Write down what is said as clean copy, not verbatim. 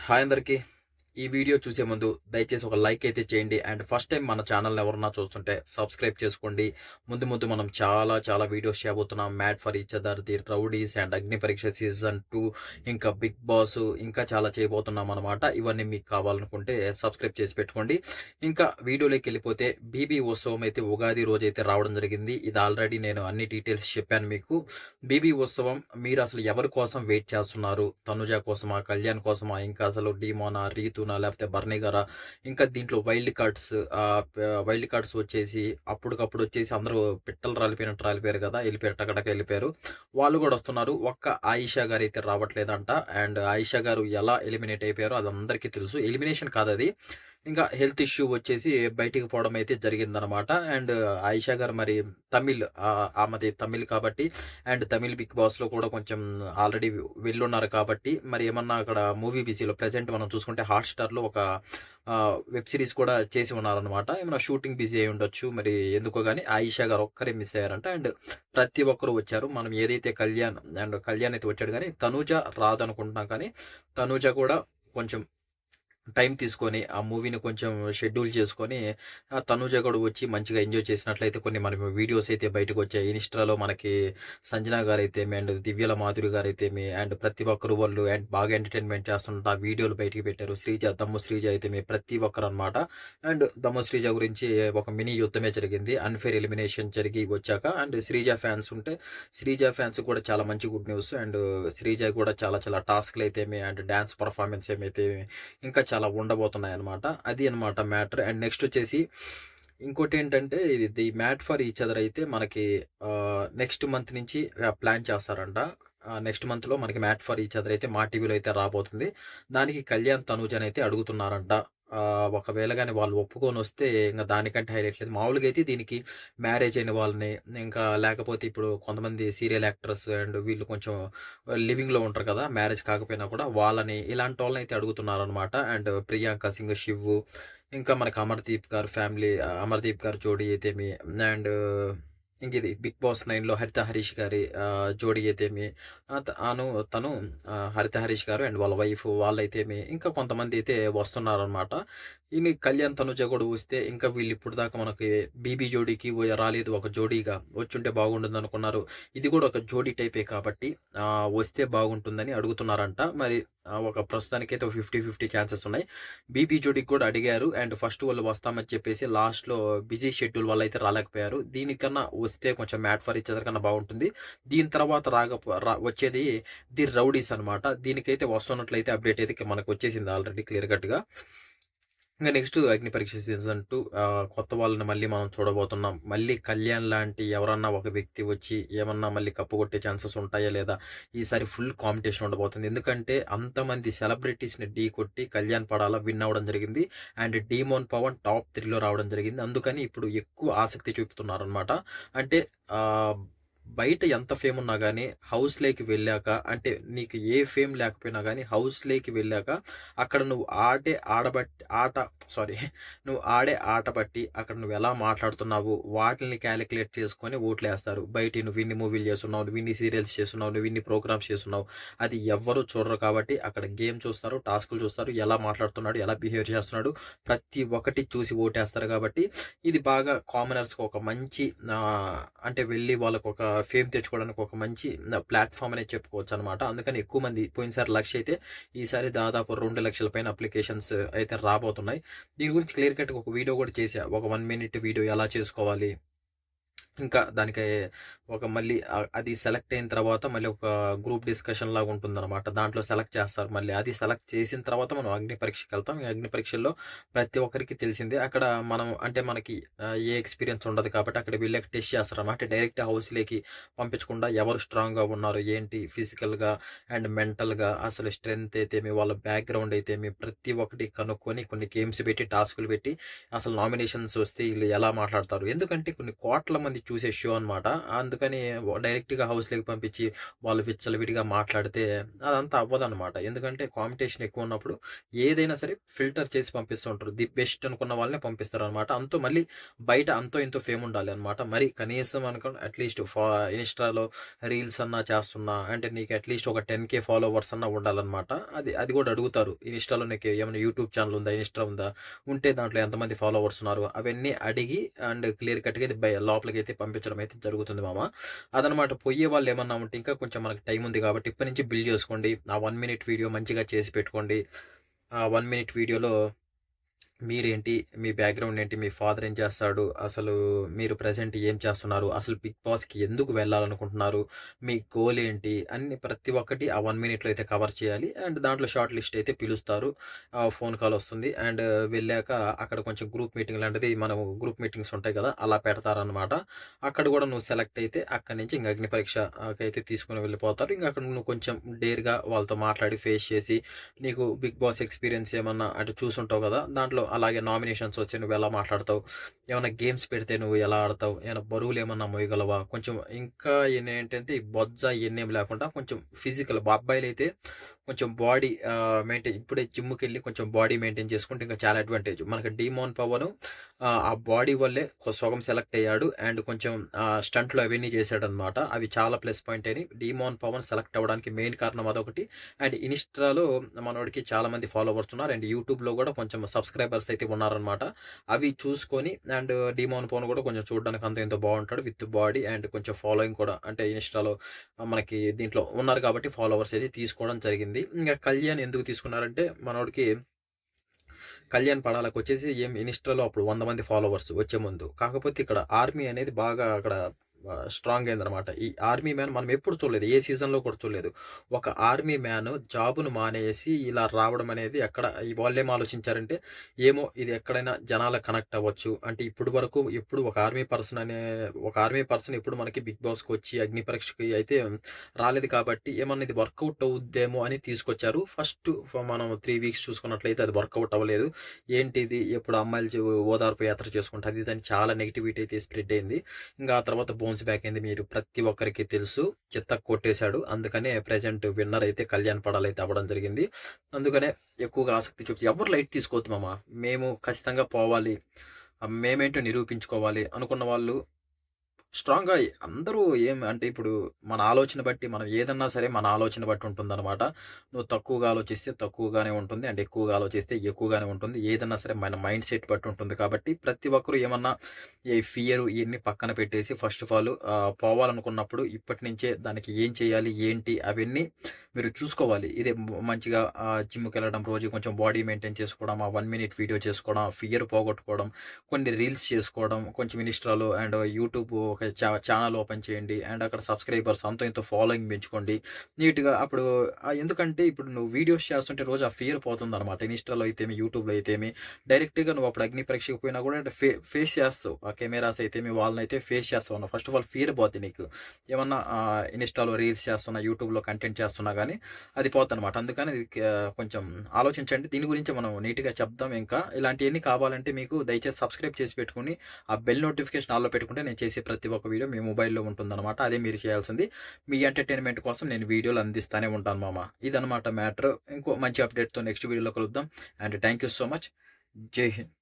Hi అందరికి. ఈ video చూసే ముందు దయచేసి ఒక లైక్ అయితే చేయండి. అండ్ ఫస్ట్ టైం మన ఛానల్‌ని ఎవరన్నా చూస్తుంటే సబ్స్క్రైబ్ చేసుకోండి. ముందు ముందు మనం చాలా వీడియోస్ చేయబోతున్నాం. 'Mad for each other', 'the rowdies' and 'అగ్ని పరీక్ష సీజన్ 2' ఇంకా 'బిగ్ బాస్' ఇంకా చాలా చేయబోతున్నాం అనమాట. ఇవన్నీ మీకు కావాలనుకుంటే సబ్స్క్రైబ్ చేసి పెట్టుకోండి. ఇంకా వీడియోలోకెళ్ళిపోతే 'బీబీ ఉత్సవం' అయితే ఉగాది రోజైతే రావడం జరిగింది. ఇది ఆల్రెడీ నేను అన్ని డీటెయిల్స్ చెప్పాను మీకు. 'బీబీ ఉత్సవం' మీరు అసలు ఎవరి కోసం వెయిట్ చేస్తున్నారు? తనుజ కోసమా? కళ్యాణ్ కోసమా? ఇంకా అసలు డీమోనా? రీతూనా? లేకపోతే బర్నీ గారా? ఇంకా దీంట్లో వైల్డ్ కార్డ్స్ వచ్చేసి అప్పటికప్పుడు వచ్చేసి అందరూ పిట్టలు రాలిపోయినట్టు రాలిపోయారు కదా! ఎళ్ళిపోయారు, టకటక ఎళ్ళిపోయారు. వాళ్ళు కూడా వస్తున్నారు. ఒక్క ఆయిషా గారైతే రావట్లేదంట. అండ్ ఆయిషా గారు ఎలా ఎలిమినేట్ అయిపోయారో అది అందరికీ తెలుసు. ఎలిమినేషన్ కాదది. ఇంకా హెల్త్ ఇష్యూ వచ్చేసి బయటికి పోవడం అయితే జరిగిందనమాట. అండ్ ఆయిషా గారు మరి ఆమెది తమిళ్ కాబట్టి అండ్ తమిళ్ బిగ్ బాస్‌లో కూడా కొంచెం ఆల్రెడీ వెళ్ళున్నారు కాబట్టి మరి ఏమన్నా అక్కడ మూవీ బీసీలో ప్రెజెంట్ మనం చూసుకుంటే హాట్‌స్టార్‌లో ఒక వెబ్ సిరీస్ కూడా చేసి ఉన్నారనమాట. ఏమైనా షూటింగ్ బిజీ అయ్యి ఉండొచ్చు. మరి ఎందుకో గాని ఆయిషా గారు ఒక్కరే మిస్ అయ్యారంట. అండ్ ప్రతి ఒక్కరు వచ్చారు. మనం ఏదైతే కళ్యాణ్ అయితే వచ్చాడు గానీ తనూజ రాదనుకుంటున్నాం కానీ తనూజ కూడా కొంచెం టైం తీసుకొని ఆ మూవీని కొంచెం షెడ్యూల్ చేసుకొని తనూజ కూడా వచ్చి మంచిగా ఎంజాయ్ చేసినట్లయితే కొన్ని మనకి వీడియోస్ అయితే బయటకు వచ్చాయి. ఇన్‌స్టాలో మనకి సంజన గారైతేమి అండ్ దివ్యల మాధురి గారైతేమి అండ్ ప్రతి ఒక్కరు వాళ్ళు అండ్ బాగా ఎంటర్‌టైన్‌మెంట్ చేస్తుంటే ఆ వీడియోలు బయటికి పెట్టారు. దమ్ము శ్రీజ అయితేమి ప్రతి ఒక్కరనమాట. అండ్ దమ్ము శ్రీజ గురించి ఒక మినీ యుద్ధమే జరిగింది. అన్‌ఫెయిర్ ఎలిమినేషన్ జరిగి వచ్చాక అండ్ శ్రీజ ఫ్యాన్స్ కూడా చాలా మంచి గుడ్ న్యూస్. అండ్ శ్రీజ కూడా చాలా టాస్క్‌లయితేమి అండ్ డాన్స్ పెర్ఫార్మన్స్ ఏమైతే ఇంకా చాలా ఉండబోతున్నాయన్నమాట. అది అన్నమాట మ్యాటర్. అండ్ నెక్స్ట్ వచ్చేసి ఇంకోటేంటంటే ఇది 'the mad for each other' అయితే మనకి నెక్స్ట్ మంత్ నుంచి ప్లాన్ చేస్తారంట. నెక్స్ట్ మంత్‌లో మనకి 'మ్యాడ్ ఫర్ ఈచ్ అదర్' అయితే మా టీవీలో అయితే రాబోతుంది. దానికి కళ్యాణ్, తనూజని అయితే అడుగుతున్నారంట. ఒకవేళ గాని వాళ్ళు ఒప్పుకొనొస్తే ఇంక దానికంటే హైలైట్ లేదు. మామూలుగా అయితే దీనికి మ్యారేజ్ అయిన వాళ్ళని, ఇంకా లేకపోతే ఇప్పుడు కొంతమంది సీరియల్ యాక్టర్స్ అండ్ వీళ్ళు కొంచెం లివింగ్‌లో ఉంటారు కదా! మ్యారేజ్ కాకపోయినా కూడా వాళ్ళని ఇలాంటోళ్ళని అయితే అడుగుతున్నారనమాట. అండ్ ప్రియాంక సింగ్, శివ్వు ఇంకా మనకి అమర్‌దీప్ గారి జోడీ అయితేమి అండ్ ఇంకిది 'బిగ్ బాస్ 9'లో హరిత హరీష్ గారి జోడీ అయితేమి తను హరిత హరీష్ గారు అండ్ వాళ్ళ వైఫ్ వాళ్ళైతేమి ఇంకా కొంతమంది అయితే వస్తున్నారనమాట. కళ్యాణ్, తనుజ కూడా వస్తే ఇంకా వీళ్ళు ఇప్పటిదాకా మనకి 'బీబీ' జోడీకి రాలేదు ఒక జోడీగా. వచ్చుంటే బాగుండుందనుకున్నారు. ఇది కూడా ఒక జోడీ టైపే కాబట్టి వస్తే బాగుంటుందని అడుగుతున్నారంట. మరి ఒక ప్రస్తుతానికైతే ఒక 50-50 ఛాన్సెస్ ఉన్నాయి. 'బీబీ' జోడీకి కూడా అడిగారు. అండ్ ఫస్ట్ వాళ్ళు వస్తామని చెప్పేసి లాస్ట్‌లో బిజీ షెడ్యూల్ వల్ల అయితే రాలేకపోయారు. దీనికన్నా వస్తే కొంచెం 'మ్యాడ్ ఫర్ ఈచ్ అదర్' కన్నా బాగుంటుంది. దీని తర్వాత వచ్చేది 'ది రౌడీస్' అనమాట. దీనికైతే వస్తున్నట్లయితే అప్డేట్ అయితే మనకు వచ్చేసింది ఆల్రెడీ క్లియర్ కట్‌గా. ఇంక నెక్స్ట్ 'అగ్ని పరీక్ష సీజన్ 2' కొత్త వాళ్ళని మళ్ళీ మనం చూడబోతున్నాం. మళ్ళీ కళ్యాణ్ లాంటి ఎవరన్నా ఒక వ్యక్తి వచ్చి ఏమన్నా మళ్ళీ కప్పు కొట్టే ఛాన్సెస్ ఉంటాయా లేదా? ఈసారి ఫుల్ కాంపిటీషన్ ఉండబోతుంది. ఎందుకంటే అంతమంది సెలబ్రిటీస్‌ని ఢీకొట్టి కళ్యాణ్ పడాల విన్ అవ్వడం జరిగింది. అండ్ 'డీమోన్ పవన్' టాప్ 3లో రావడం జరిగింది. అందుకని ఇప్పుడు ఎక్కువ ఆసక్తి చూపుతున్నారనమాట. అంటే ఆహ్, బయట ఎంత ఫేమ్ ఉన్నా గానీ హౌస్‌లోకి వెళ్ళాక అంటే నీకు ఏ ఫేమ్ లేకపోయినా గానీ హౌస్‌లోకి వెళ్ళాక అక్కడ నువ్వు నువ్వు ఆడే ఆట బట్టి అక్కడ నువ్వెలా మాట్లాడుతున్నావు, వాటిల్ని కాలిక్యులేట్ చేసుకొని ఓట్లేస్తారు. బయట నువ్విన్ని మూవీలు చేసున్నావు, నువ్విన్ని సీరియల్స్ చేసున్నావు, నువ్విన్ని ప్రోగ్రామ్స్ చేసున్నావు. అది ఎవ్వరు చూడరు కాబట్టి అక్కడ గేమ్ చూస్తారు, టాస్కులు చూస్తారు, ఎలా మాట్లాడుతున్నాడు, ఎలా బిహేవ్ చేస్తున్నాడు, ప్రతి ఒక్కటి చూసి ఓటేస్తారు కాబట్టి ఇది బాగా కామనర్స్‌కి ఒక మంచి అంటే వెళ్ళి వాళ్ళకొక ఫేమ్ తెచ్చుకోవడానికి ఒక మంచి ప్లాట్‌ఫార్మ్ అనేది చెప్పుకోవచ్చనమాట. అందుకని ఎక్కువ మంది పోయినసారి 1,00,000 అయితే ఈసారి దాదాపు 2,00,000 పైన అప్లికేషన్స్ అయితే రాబోతున్నాయి. దీని గురించి క్లియర్ కట్‌గా ఒక వీడియో కూడా చేశా. ఒక 1 మినిట్ వీడియో ఎలా చేసుకోవాలి? ఇంకా దానికి మళ్ళీ అది సెలెక్ట్ అయిన తర్వాత మళ్ళీ ఒక గ్రూప్ డిస్కషన్ లాగా ఉంటుందనమాట. దాంట్లో సెలెక్ట్ చేస్తారు మళ్ళీ. అది సెలెక్ట్ చేసిన తర్వాత మనం అగ్ని పరీక్షకెళ్తాం. ఈ అగ్ని పరీక్షల్లో ప్రతి ఒక్కరికి తెలిసిందే. అక్కడ మనం అంటే మనకి ఏ ఎక్స్‌పీరియన్స్ ఉండదు కాబట్టి అక్కడికి వెళ్ళాక టెస్ట్ చేస్తారనమాట. డైరెక్ట్ హౌస్‌లోకి పంపించకుండా ఎవరు స్ట్రాంగ్‌గా ఉన్నారు, ఏంటి ఫిజికల్‌గా అండ్ మెంటల్‌గా అసలు స్ట్రెంత్ అయితేమి, వాళ్ళ బ్యాక్‌గ్రౌండ్ అయితేమి ప్రతి ఒక్కటి కనుక్కొని కొన్ని గేమ్స్ పెట్టి, టాస్కులు పెట్టి అసలు నామినేషన్స్ వస్తే ఈళ్ళు ఎలా మాట్లాడతారు? ఎందుకంటే కొన్ని కోట్ల మంది చూసే షో అనమాట. అందుకని డైరెక్ట్‌గా హౌస్‌లోకి పంపించి వాళ్ళు విచ్చలవిడిగా మాట్లాడితే అదంతా అవ్వదనమాట. ఎందుకంటే కాంపిటీషన్ ఎక్కువున్నప్పుడు ఏదైనా సరే ఫిల్టర్ చేసి పంపిస్తూ ఉంటారు. ది బెస్ట్ అనుకున్న వాళ్ళనే పంపిస్తారనమాట. అంతో మళ్ళీ బయట అంతో ఇంతో ఫేమ్ ఉండాలి అనమాట. మరి కనీసం అట్‌లీస్ట్ ఇన్‌స్టాలో రీల్స్ అన్నా చేస్తున్నా అంటే నీకు అట్‌లీస్ట్ ఒక 10,000 ఫాలోవర్స్ అన్నా ఉండాలనమాట. అది కూడా అడుగుతారు. ఇన్‌స్టాలో నీకు ఏమైనా యూట్యూబ్ ఛానెల్ ఉందా? ఇన్‌స్టా ఉందా? ఉంటే దాంట్లో ఎంతమంది ఫాలోవర్స్ ఉన్నారు? అవన్నీ అడిగి అండ్ క్లియర్ కట్‌గా ఇది లోపలికైతే పంపించడం అయితే జరుగుతుంది మామ. అదనమాట. పొయ్యేవాళ్ళు ఏమన్నా ఉంటే ఇంకా కొంచెం మనకు టైం ఉంది కాబట్టి ఇప్పటి నుంచి బిల్డ్ చేసుకోండి. ఆ 1 మినిట్ వీడియో మంచిగా చేసి పెట్టుకోండి. ఆ 1 మినిట్ వీడియోలో మీరేంటి? మీ బ్యాక్‌గ్రౌండ్ ఏంటి? మీ ఫాదర్ ఏం చేస్తాడు? అసలు మీరు ప్రెజెంట్ ఏం చేస్తున్నారు? అసలు 'బిగ్ బాస్‌కి' ఎందుకు వెళ్ళాలనుకుంటున్నారు? మీ గోల్ ఏంటి? అన్ని ప్రతి ఒక్కటి ఆ 1 మినిట్‌లో అయితే కవర్ చేయాలి. అండ్ దాంట్లో షార్ట్ లిస్ట్ అయితే పిలుస్తారు. ఫోన్ కాల్ వస్తుంది. అండ్ వెళ్ళాక అక్కడ కొంచెం గ్రూప్ మీటింగ్ లాంటిది మనం గ్రూప్ మీటింగ్స్ ఉంటాయి కదా! అలా పెడతారనమాట. అక్కడ కూడా నువ్వు సెలెక్ట్ అయితే అక్కడి నుంచి ఇంక అగ్ని పరీక్ష కైతే తీసుకొని వెళ్ళిపోతారు. ఇంక అక్కడ నువ్వు కొంచెం డేర్‌గా వాళ్ళతో మాట్లాడి ఫేస్ చేసి నీకు 'బిగ్ బాస్' ఎక్స్‌పీరియన్స్ ఏమన్నా అంటే చూసుంటావు కదా! దాంట్లో అలాగే నామినేషన్స్ వస్తే నువ్వెలా మాట్లాడతావు? ఏమన్నా గేమ్స్ పెడితే నువ్వు ఎలా ఆడతావు? ఏమైనా బరువులేమన్నా మోయగలవా? కొంచెం ఇంకా ఏంటంటే ఈ బొజ్జ ఇయన్నేమి లేకుండా కొంచెం ఫిజికల్ అబ్బాయిలైతే కొంచెం బాడీ ఇప్పుడే జిమ్‌కెళ్ళి కొంచెం బాడీ మెయింటైన్ చేసుకుంటే ఇంకా చాలా అడ్వాంటేజ్. మనకి డీమోన్ పవను ఆ బాడీ వల్లే సగం సెలెక్ట్ అయ్యాడు. అండ్ కొంచెం స్టంట్‌లు అవన్నీ చేశాడనమాట. అవి చాలా ప్లస్ పాయింట్ అయినాయి. డీమోన్ పవన్ సెలెక్ట్ అవ్వడానికి మెయిన్ కారణం అదొకటి. అండ్ ఇన్‌స్టాలో మనోడికి చాలామంది ఫాలోవర్స్ ఉన్నారు. అండ్ యూట్యూబ్‌లో కూడా కొంచెం సబ్స్క్రైబర్స్ అయితే ఉన్నారనమాట. అవి చూసుకొని అండ్ డీమోన్ పవన్ కూడా కొంచెం చూడడానికి అంతో ఇంతో బాగుంటాడు. విత్ బాడీ అండ్ కొంచెం ఫాలోయింగ్ కూడా అంటే ఇన్‌స్టాలో మనకి దీంట్లో ఉన్నారు కాబట్టి ఫాలోవర్స్ అయితే తీసుకోవడం జరిగింది. ఇంక కళ్యాణ్ ఎందుకు తీసుకున్నారంటే మనోడికి కళ్యాణ్ పడాలకొచ్చేసి ఇన్‌స్టాలో అప్పుడు 100 మంది ఫాలోవర్స్ వచ్చే ముందు. కాకపోతే ఇక్కడ ఆర్మీ అనేది బాగా అక్కడ స్ట్రాంగ్ అయిందనమాట. ఈ ఆర్మీ మ్యాన్ మనం ఎప్పుడు చూడలేదు. ఏ సీజన్‌లో కూడా చూడలేదు. ఒక ఆర్మీ మ్యాన్ జాబ్‌ను మానేసి ఇలా రావడం అనేది ఈ వాళ్ళేం ఆలోచించారంటే, ఏమో ఇది ఎక్కడైనా జనాలకు కనెక్ట్ అవ్వచ్చు. అంటే ఇప్పటి వరకు ఎప్పుడు ఒక ఆర్మీ పర్సన్ ఎప్పుడు మనకి 'బిగ్ బాస్'కొచ్చి అగ్ని పరీక్షకి అయితే రాలేదు కాబట్టి ఏమన్నా ఇది వర్కౌట్ అవుద్దేమో అని తీసుకొచ్చారు. ఫస్ట్ మనం 3 వీక్స్ చూసుకున్నట్లయితే అది వర్కౌట్ అవ్వలేదు. ఏంటిది ఎప్పుడు అమ్మాయిలు ఓదార్పు యాత్ర చేసుకుంటే అది ఇది అని చాలా నెగటివిటీ అయితే స్ప్రెడ్ అయింది. ఇంగా ఆ తర్వాత బౌన్స్ బ్యాక్ అయింది. మీరు ప్రతి ఒక్కరికి తెలుసు. చితక్ కొట్టేశాడు. అందుకనే ప్రెజెంట్ విన్నర్ అయితే కళ్యాణ్ పడాల్ అయితే అవ్వడం జరిగింది. అందుకనే ఎక్కువగా ఆసక్తి ఎవరు లైట్ తీసుకోవద్దు మామ. మేము ఖచ్చితంగా పోవాలి. మేమేంటో నిరూపించుకోవాలి అనుకున్న వాళ్ళు స్ట్రాంగ్‌గా అందరూ అంటే ఇప్పుడు మన ఆలోచన బట్టి మనం ఏదన్నా సరే మన ఆలోచన బట్టి ఉంటుందనమాట. నువ్వు తక్కువగా ఆలోచిస్తే తక్కువగానే ఉంటుంది. అండ్ ఎక్కువగా ఆలోచిస్తే ఎక్కువగానే ఉంటుంది. ఏదన్నా సరే మన మైండ్ సెట్ బట్టి ఉంటుంది. కాబట్టి ప్రతి ఒక్కరు ఏమన్నా ఈ ఫియర్ ఇయన్నీ పక్కన పెట్టేసి ఫస్ట్ ఆఫ్ ఆల్ పోవాలనుకున్నప్పుడు ఇప్పటి నుంచే దానికి ఏం చేయాలి? ఏంటి? అవన్నీ మీరు చూసుకోవాలి. ఇదే మంచిగా జిమ్‌కెళ్ళడం, రోజు కొంచెం బాడీ మెయింటైన్ చేసుకోవడం, ఆ 1 మినిట్ వీడియో చేసుకోవడం, ఫియర్ పోగొట్టుకోవడం, కొన్ని రీల్స్ చేసుకోవడం, కొంచెం ఇన్‌స్టాలో అండ్ యూట్యూబ్ ఒక ఛానెల్ ఓపెన్ చేయండి. అండ్ అక్కడ సబ్స్క్రైబర్స్ అంతో ఇంతో ఫాలోయింగ్ పెంచుకోండి. నీట్‌గా అప్పుడు ఎందుకంటే ఇప్పుడు నువ్వు వీడియోస్ చేస్తుంటే రోజు ఆ ఫియర్ పోతుందనమాట. ఇన్‌స్టాలో అయితేమి, యూట్యూబ్‌లో అయితేమి డైరెక్ట్‌గా నువ్వు అప్పుడు అగ్ని పరీక్షకి పోయినా కూడా ఫేస్ చేస్తావు. ఆ కెమెరాస్ అయితేమి వాళ్ళనైతే ఫేస్ చేస్తావు. ఫస్ట్ ఆఫ్ ఆల్ ఫియర్ పోద్ది నీకు. ఏమన్నా ఇన్‌స్టాలో రీల్స్ చేస్తున్నా, యూట్యూబ్‌లో కంటెంట్ చేస్తున్నా గానీ అది పోద్దనమాట. అందుకని ఇది కొంచెం ఆలోచించండి. దీని గురించి మనం నీట్‌గా చెప్దాం ఇంకా. ఇలాంటియన్నీ కావాలంటే మీకు దయచేసి సబ్స్క్రైబ్ చేసి పెట్టుకొని ఆ బెల్ నోటిఫికేషన్ ఆల్‌లో పెట్టుకుంటే నేను చేసే ప్రతి ఒక్క వీడియో మీ మొబైల్‌లో ఉంటుందన్నమాట. అదే మీరు చేయాల్సింది. మీ ఎంటర్‌టైన్‌మెంట్ కోసం నేను వీడియోలు అందిస్తానే ఉంటాను మామ. ఇదనమాట మ్యాటర్. ఇంకో మంచి అప్డేట్‌తో నెక్స్ట్ వీడియోలో కలుద్దాం. And thank you so much. జై హింద్.